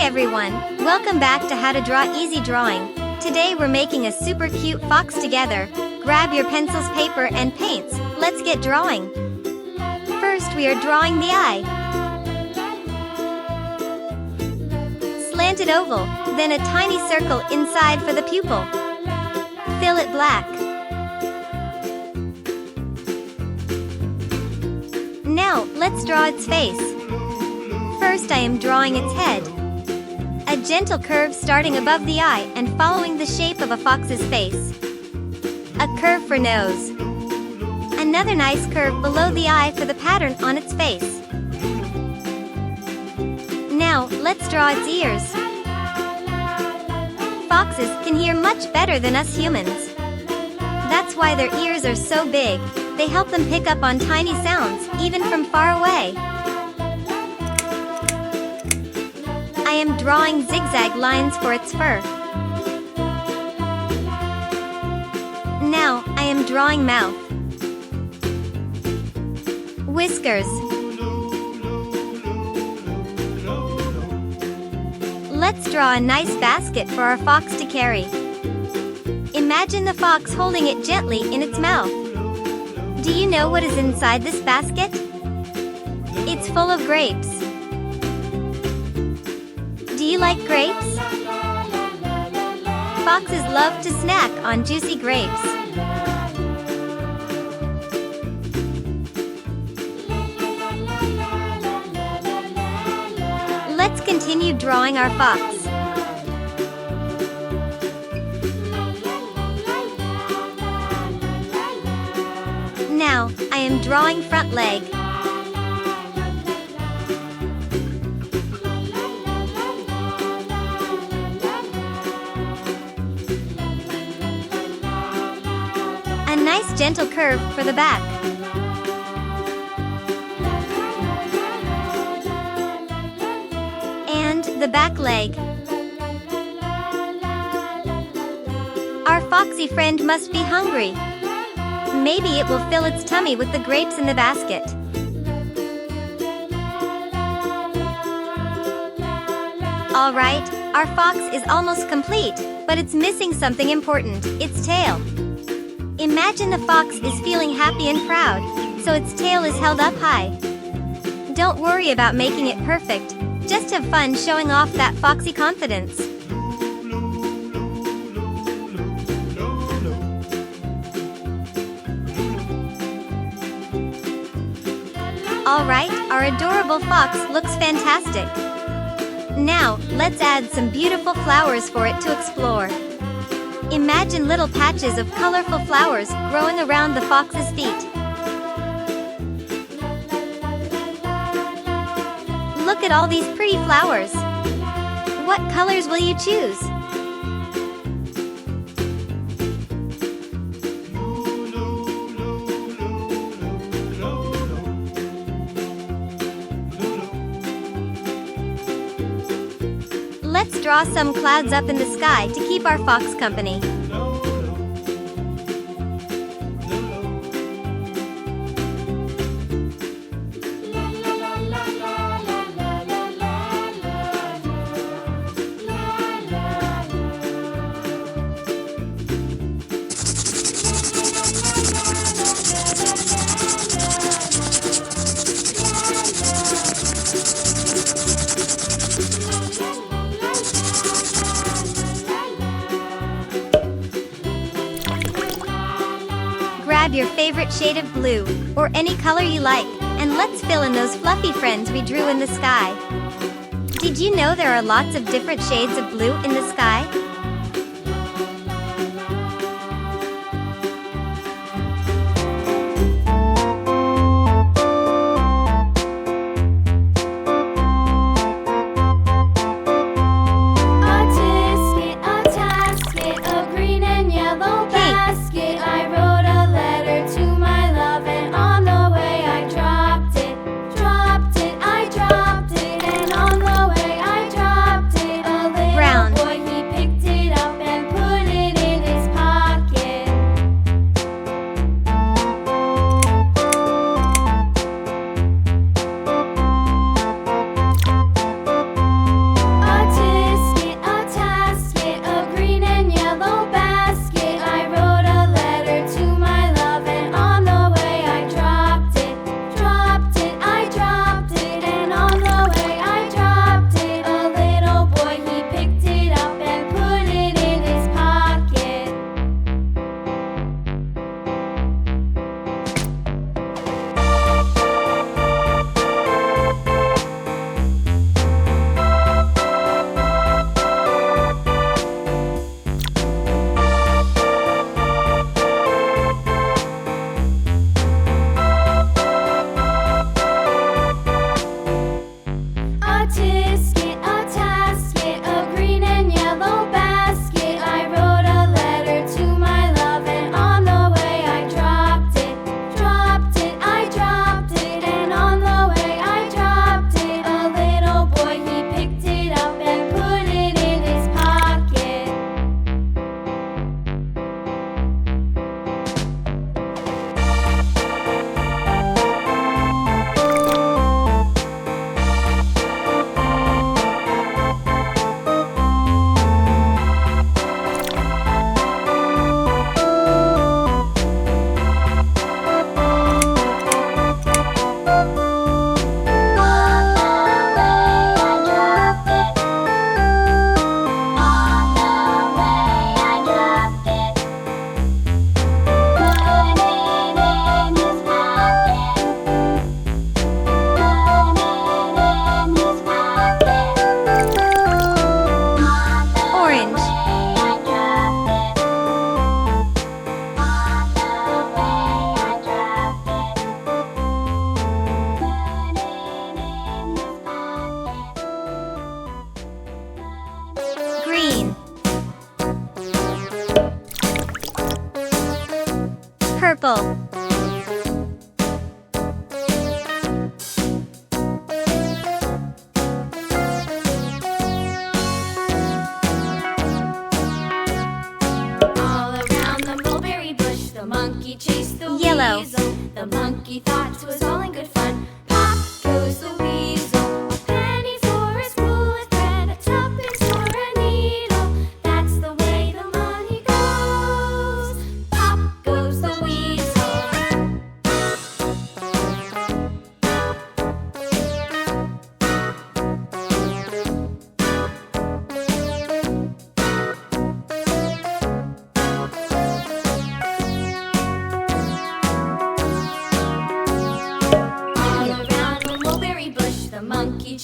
everyone, welcome back to How to Draw Easy Drawing. Today we're making a super cute fox together. Grab your pencils, paper, and paints. Let's get drawing. First we are drawing the eye. Slanted oval, then a tiny circle inside for the pupil. Fill it black. Now, let's draw its face. First I am drawing its head. A gentle curve starting above the eye and following the shape of a fox's face. A curve for nose. Another nice curve below the eye for the pattern on its face. Now, let's draw its ears. Foxes can hear much better than us humans. That's why their ears are so big. They help them pick up on tiny sounds, even from far away. I am drawing zigzag lines for its fur. Now, I am drawing mouth. Whiskers. Let's draw a nice basket for our fox to carry. Imagine the fox holding it gently in its mouth. Do you know what is inside this basket? It's full of grapes. Do you like grapes? Foxes love to snack on juicy grapes. Let's continue drawing our fox. Now, I am drawing front leg. A nice gentle curve for the back. And the back leg. Our foxy friend must be hungry. Maybe it will fill its tummy with the grapes in the basket. Alright, our fox is almost complete, but it's missing something important, its tail. Imagine the fox is feeling happy and proud, so its tail is held up high. Don't worry about making it perfect, just have fun showing off that foxy confidence. Alright, our adorable fox looks fantastic. Now, let's add some beautiful flowers for it to explore. Imagine little patches of colorful flowers growing around the fox's feet. Look at all these pretty flowers. What colors will you choose? Let's draw some clouds up in the sky to keep our fox company. Grab your favorite shade of blue, or any color you like, and let's fill in those fluffy friends we drew in the sky. Did you know there are lots of different shades of blue in the sky?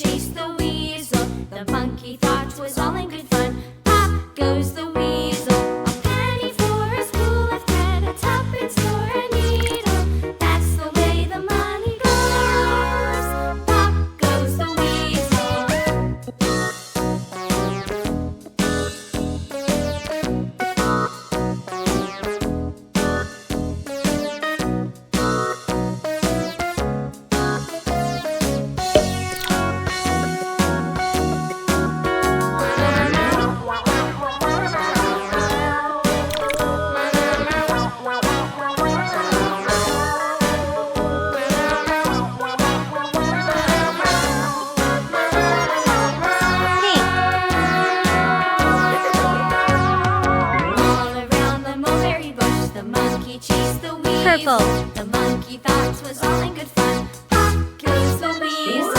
chased the weasel. The monkey thought 'twas all in good fun. Pop goes the weasel. A penny for a spool of thread, a tuppence for a needle. That's the way the money goes. Pop goes the weasel. Purple. The monkey thought 'twas all in good fun. Pop goes the weasel.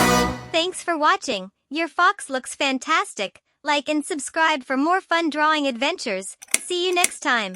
Thanks for watching. Your fox looks fantastic. Like and subscribe for more fun drawing adventures. See you next time.